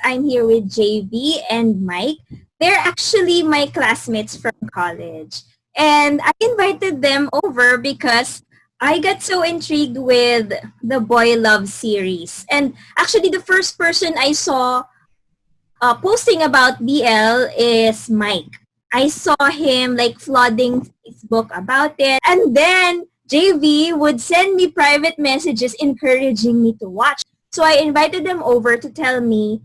I'm here with JV and Mike. They're actually my classmates from college. And I invited them over because I got so intrigued with the Boylove series. And actually, the first person I saw posting about BL is Mike. I saw him like flooding Facebook about it. And then JV would send me private messages encouraging me to watch. So I invited them over to tell me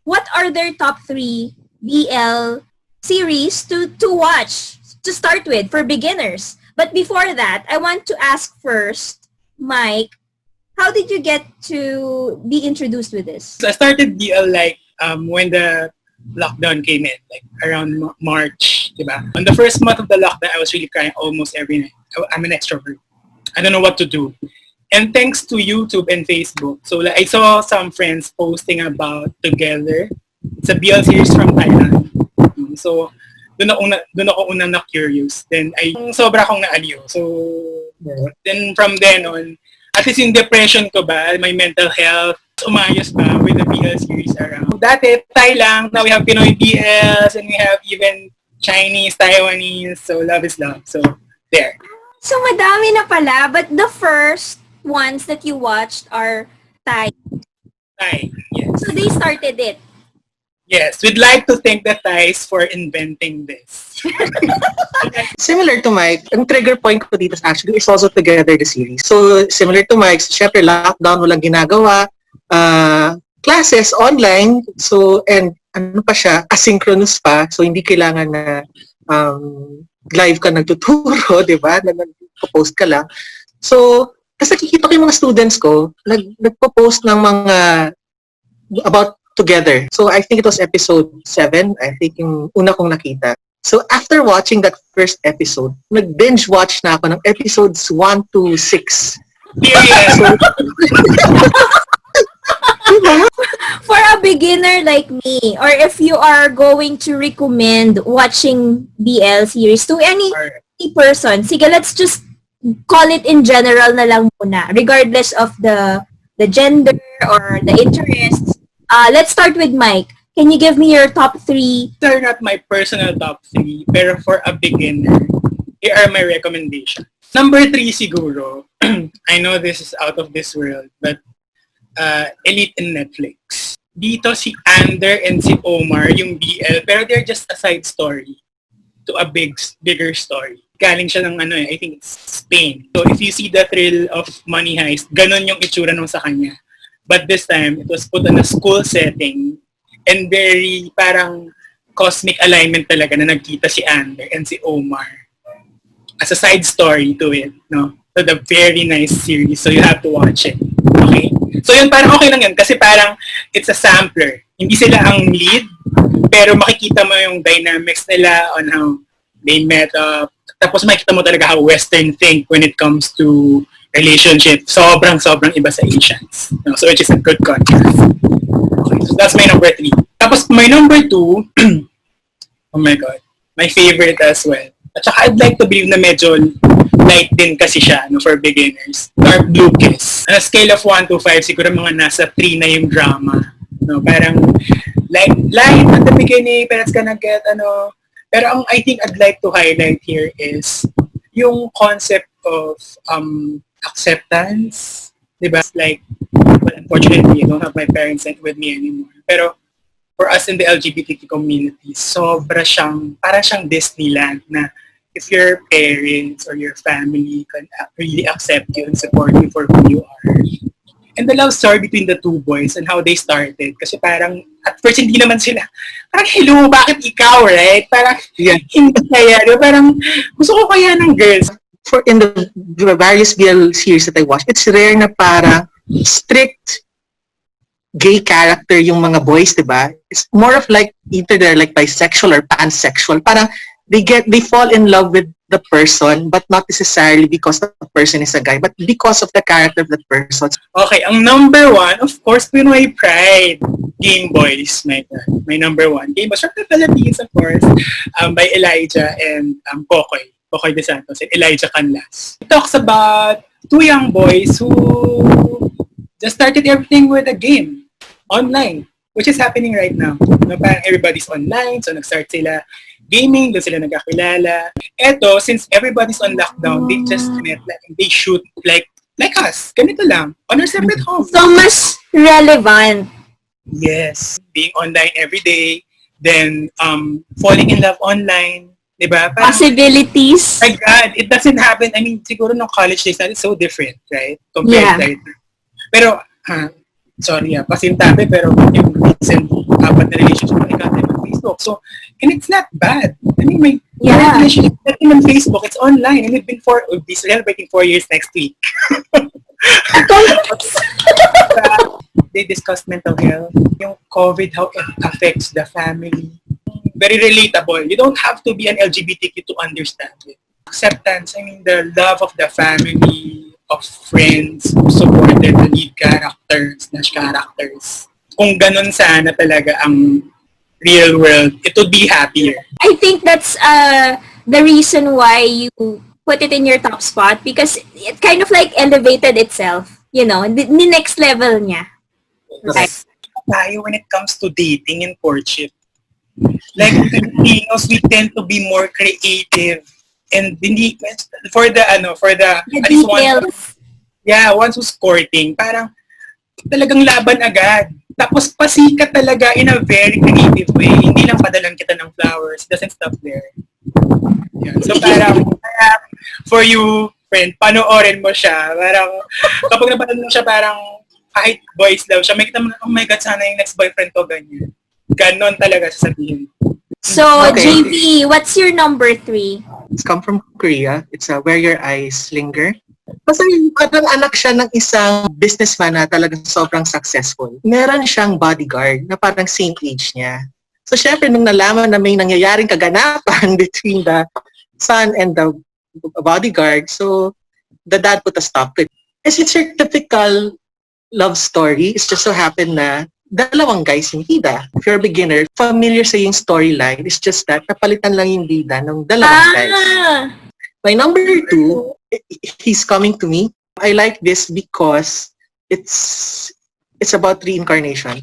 what are their top 3 BL series to watch to start with for beginners. But before that, I want to ask first, Mike, how did you get to be introduced with this? So I started BL like when the lockdown came in, like around March, diba? On the first month of the lockdown, I was really crying almost every night. I'm an extrovert. I don't know what to do. And thanks to YouTube and Facebook, so like, I saw some friends posting about Together. It's a BL series from Thailand. So doon ako una na curious. Then ay sobra akong naaliw. So then from then on, at least yung depression ko ba, my mental health, umayos pa with the BL series around. Dati, Thai lang. Now we have Pinoy BLs and we have even Chinese, Taiwanese. So love is love. So there. So madami na pala, but the first ones that you watched are Thai. Thai, yes. So they started it. Yes, we'd like to thank the Thais for inventing this. Similar to Mike, ang trigger point ko dito actually is also Together the series. So, similar to Mike, syempre lockdown, walang ginagawa, classes online, so, and ano pa siya, asynchronous pa, so hindi kailangan na live ka nagtuturo, di ba? Nagpo-post ka lang. So, kasi nakikita ko yung mga students ko, nagpo-post ng mga about Together. So I think it was episode 7, I think yung una kong nakita. So after watching that first episode, nag-binge watch na ako ng episodes 1 to 6. Yeah. So, For a beginner like me, or if you are going to recommend watching BL series to any person, sige, let's just call it in general na lang muna, regardless of the gender or the interests. Let's start with Mike. Can you give me your top 3? They're not my personal top 3, pero for a beginner, here are my recommendations. Number 3 siguro, I know this is out of this world, but Elite in Netflix. Dito si Ander and si Omar, yung BL, pero they're just a side story to a bigger story. Galing siya ng I think it's Spain. So if you see the thrill of Money Heist, ganun yung itsura nung sa kanya. But this time, it was put in a school setting and very parang cosmic alignment talaga na nagkita si Ander and si Omar as a side story to it, no? So the very nice series. So you have to watch it. Okay? So yun, parang okay lang yun kasi parang it's a sampler. Hindi sila ang lead, pero makikita mo yung dynamics nila on how they met up. Tapos makikita mo talaga how Western think when it comes to relationship. Sobrang iba sa Asians. No? So which is a good contrast. Okay, so that's my number 3. Tapos my number 2, oh my God, my favorite as well. At saka I'd like to believe na medyo light din kasi siya for beginners. Dark Blue Kiss. On a scale of 1 to 5, siguro mga nasa 3 na yung drama. No? Parang light at the beginning, pero it's gonna get Pero ang I think I'd like to highlight here is yung concept of acceptance, diba? Like, well, unfortunately, I don't have my parents with me anymore. Pero for us in the LGBTQ community, parang siyang Disneyland na if your parents or your family can really accept you and support you for who you are. And the love story between the two boys and how they started. Kasi parang, at first hindi naman sila, parang, hello, bakit ikaw, right? Parang, hindi kaya, diba? Parang, gusto ko kaya ng girls. for in the various BL series that I watched, it's rare na para strict gay character yung mga boys, diba? It's more of like either they're like bisexual or pansexual. Parang they fall in love with the person, but not necessarily because the person is a guy, but because of the character of that person. Okay, ang number 1, of course, Pinoy Pride. Game Boys, my number 1. Game Boys from the Philippines, of course, by Elijah and Kokoy De Santos and Elijah Canlas. It talks about 2 young boys who just started everything with a game online. which is happening right now. No, parang everybody's online, so nag-start sila gaming, doon sila nagkakilala. Eto, since everybody's on lockdown, they just met, like, they shoot like us, ganito lang, on our separate homes. So, mas relevant. Yes, being online every day, then falling in love online, diba? Parang, Possibilities. my God, it doesn't happen. I mean, siguro nung college days natin, so different, right? Compared right now. Pero, sorry pasintabi, pero yung recent apat na relationship ko, I got them on Facebook. So, and it's not bad. I mean, my relationship on Facebook, it's online, and we'll be celebrating 4 years next week. They discussed mental health, yung COVID, how it affects the family. Very relatable. You don't have to be an LGBTQ to understand it. Acceptance, I mean, the love of the family, of friends who supported the lead characters. Kung ganun sana talaga ang real world, it would be happier. I think that's the reason why you put it in your top spot, because it kind of like elevated itself, the next level niya. Right. Tayo when it comes to dating and courtship. Like, Filipinos, we tend to be more creative and hindi for the at least once who's courting, parang talagang laban agad. Tapos pasikat talaga in a very creative way. Hindi lang padalan kita ng flowers. Doesn't stop there. Yeah. So parang for you, friend, panoorin mo siya. Parang kapag napanood mo siya, parang kahit boys love siya, may kita mo, oh my God, sana yung next boyfriend ko ganyan. Ganon talaga sasabihin. So, okay. JV, what's your number 3? It's come from Korea. It's Where Your Eyes Linger. Kasi parang anak siya ng isang businessman na talagang sobrang successful. Meron siyang bodyguard na parang same age niya. So, syempre, nung nalaman na may nangyayaring kaganapan between the son and the bodyguard, so the dad put a stop to it. It's your typical love story. It's just so happened na dalawang guys yung bida. If you're a beginner, familiar sa yung storyline. It's just that napalitan lang yung bida ng dalawang guys. My number 2, he's coming to me. I like this because it's about reincarnation.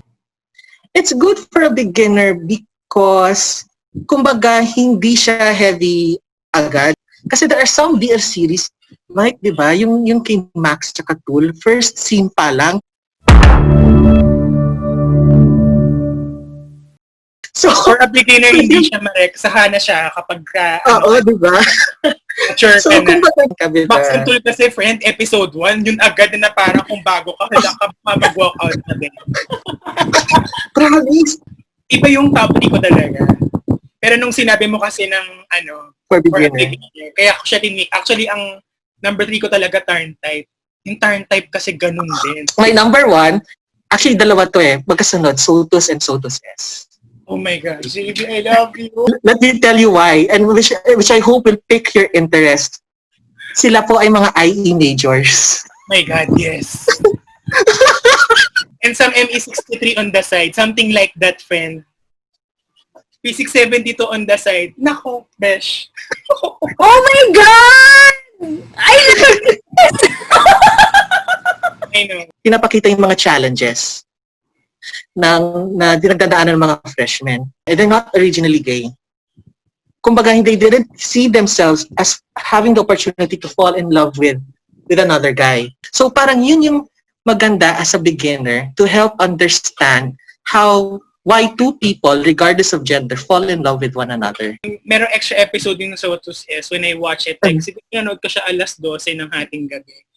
It's good for a beginner because kumbaga hindi siya heavy agad. Kasi there are some BL series, like, di ba, yung kay Max tsaka Tool, first scene pa lang. So, for a beginner, hindi siya mareksahan na siya kapag oo, di ba? Sure so, ka na. Max and Tool kasi, friend, episode 1, yun agad na parang kung bago ka, wala ka mag-walk out na din. Promise. Iba yung top 3 ko talaga. Pero nung sinabi mo kasi ng for beginner, kaya ako siya tinik. Actually, ang number 3 ko talaga turn type. Yung turn type kasi ganun din. My number 1, actually dalawa to magkasunod, Sotus and Sotus S. Oh my God, JB, I love you. Let me tell you why, and which I hope will pique your interest. Sila po ay mga IE majors. My God, yes. And some ME63 on the side, something like that, friend. P672 on the side. Nako, besh. Oh my God! I know. Pinapakita yung mga challenges na dinagdadaanan ng mga freshmen. And they're not originally gay. Kumbaga, they didn't see themselves as having the opportunity to fall in love with another guy. So parang yun yung maganda as a beginner to help understand why two people, regardless of gender, fall in love with one another. Merong extra episode yung sa Sotus S when I watch it. Like, siguro nanood ko siya alas 12 ng hating gabi.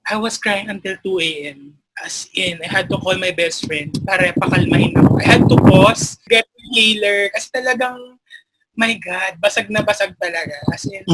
I was crying until 2 a.m. As in, I had to call my best friend para pakalmahin ako. I had to pause, get a healer, kasi talagang, my God, basag na basag talaga. As in,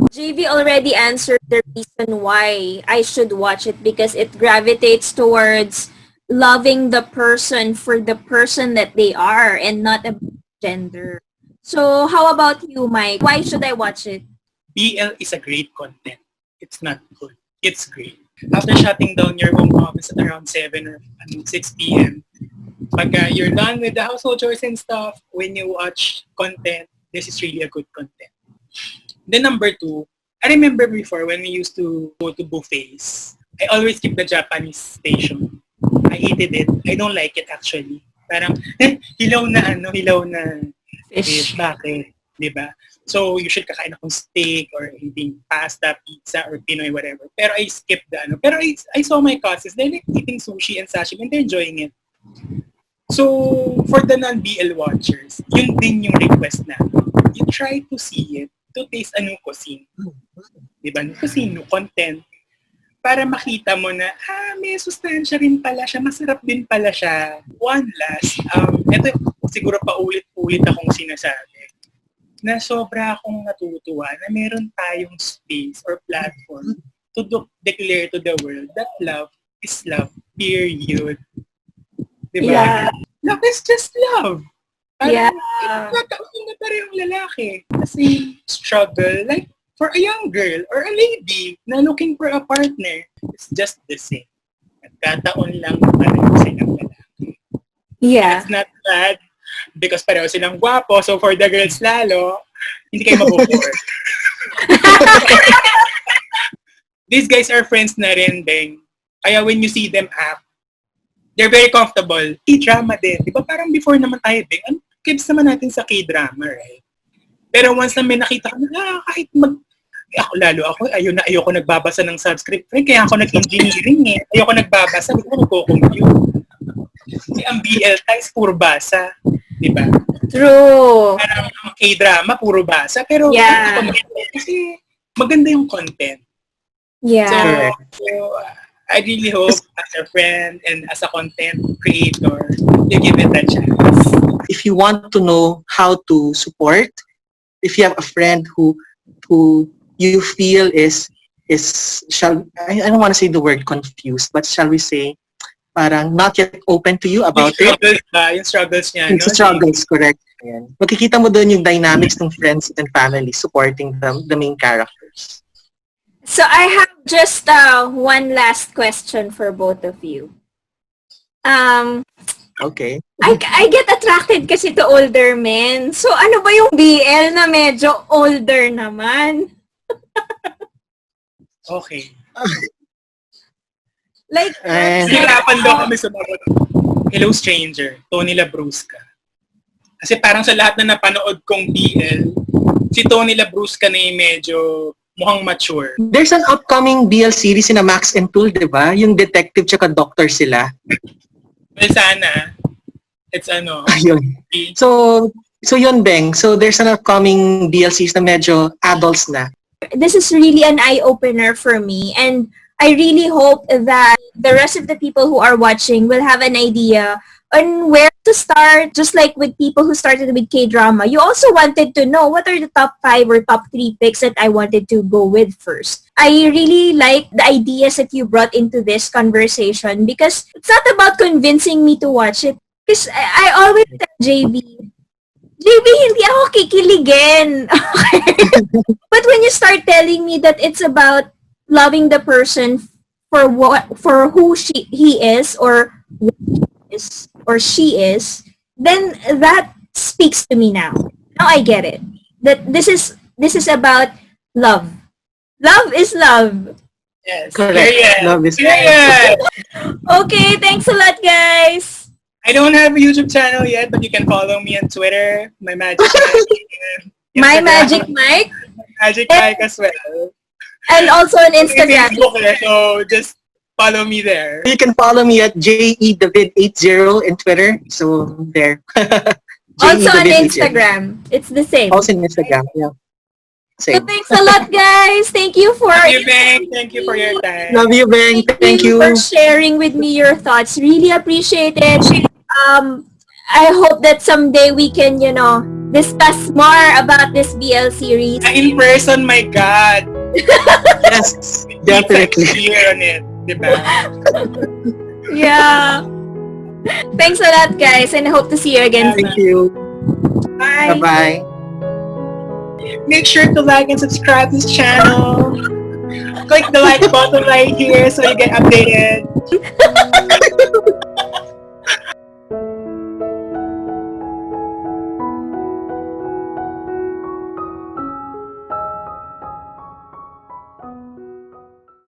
JV already answered the reason why I should watch it, because it gravitates towards loving the person for the person that they are and not a gender. So, how about you, Mike? Why should I watch it? BL is a great content. It's not good. It's great. After shutting down your home office at around 7 or 6 p.m., pag you're done with the household chores and stuff, when you watch content, this is really a good content. Then number 2, I remember before when we used to go to buffets, I always skip the Japanese station. I hated it. I don't like it actually. Parang, hilaw na fish. Bakit? Diba? So, usually kakain akong steak or eating pasta, pizza, or Pinoy, whatever. Pero I skipped Pero I saw my cousins, they're like eating sushi and sashimi and they're enjoying it. So, for the non-BL watchers, yun din yung request namin. You try to see it, to taste a new cuisine. Diba? New cuisine, new content. Para makita mo na, may sustansya rin pala siya, masarap din pala siya. One last, ito siguro paulit-ulit akong sinasabi, na sobra akong natutuwa na meron tayong space or platform to declare to the world that love is love, period. Diba? Yeah. Love is just love. Yeah. Nataon na pa rin yung lalaki. Kasi struggle, like, for a young girl or a lady na looking for a partner, it's just the same. Nagkataon lang na pareho silang lalaki. Yeah. It's not bad because pareho silang gwapo, so for the girls lalo, hindi kayo mabubore. These guys are friends na rin, Beng. Kaya when you see them act, they're very comfortable. K-drama din. Di ba parang before naman tayo, Beng, kibs naman natin sa K-drama, right? Pero once na may nakita ka na, kahit ayoko nagbabasa ng subscript. Kaya ako nag-engineering eh. Ayoko nagbabasa, hindi ko nagko-compute. Ang BL ties, puro basa. Diba? True. Parang ang K-drama, puro basa. Pero yeah. Kasi maganda yung content. Yeah. So I really hope as a friend and as a content creator, you give it a chance. If you want to know how to support, if you have a friend who you feel I don't want to say the word confused, but shall we say, parang not yet open to you about it. Yung struggles niya. Yung struggles, correct. Ayan. Makikita mo doon yung dynamics ng friends and family supporting the main characters. So I have just one last question for both of you. Okay. I get attracted kasi to older men. So ano ba yung BL na medyo older naman? Okay. Like, hirapan daw kami sa mga Hello Stranger, Tony Labrusca. Kasi parang sa lahat na napanood kong BL, si Tony Labrusca na yung medyo mukhang mature. There's an upcoming BL series na Max and Tool, di ba? Yung detective tsaka doctor sila. Well, sana. It's Ayun. So yun, Beng. So there's an upcoming BL series na medyo adults na. This is really an eye-opener for me, and I really hope that the rest of the people who are watching will have an idea on where to start, just like with people who started with K-drama. You also wanted to know what are the top 5 or top 3 picks that I wanted to go with first. I really like the ideas that you brought into this conversation because it's not about convincing me to watch it. Because I always tell JB, hindi ako kikiligin. But when you start telling me that it's about loving the person for who he is or what he is or she is, then that speaks to me now. Now I get it. That this is about love. Love is love. Yes. Correct. Love is love. Okay, thanks a lot, guys. I don't have a YouTube channel yet, but you can follow me on Twitter. My Magic Mike. My Magic Mike. Magic Mike as well. And also on Instagram. So just follow me there. You can follow me at JEDavid80 in Twitter. So there. Also on Instagram. It's the same. Also on Instagram, yeah. Same. So thanks a lot, guys. Thank you for Thank you for your time. Love you, Beng. Thank you for sharing with me your thoughts. Really appreciate it. I hope that someday we can, discuss more about this BL series. In person, my God. Yes, definitely. Clear on it, diba? Yeah. Thanks a lot, guys, and I hope to see you again. Thank you. Bye. Bye-bye. Make sure to like and subscribe this channel. Click the like button right here so you get updated.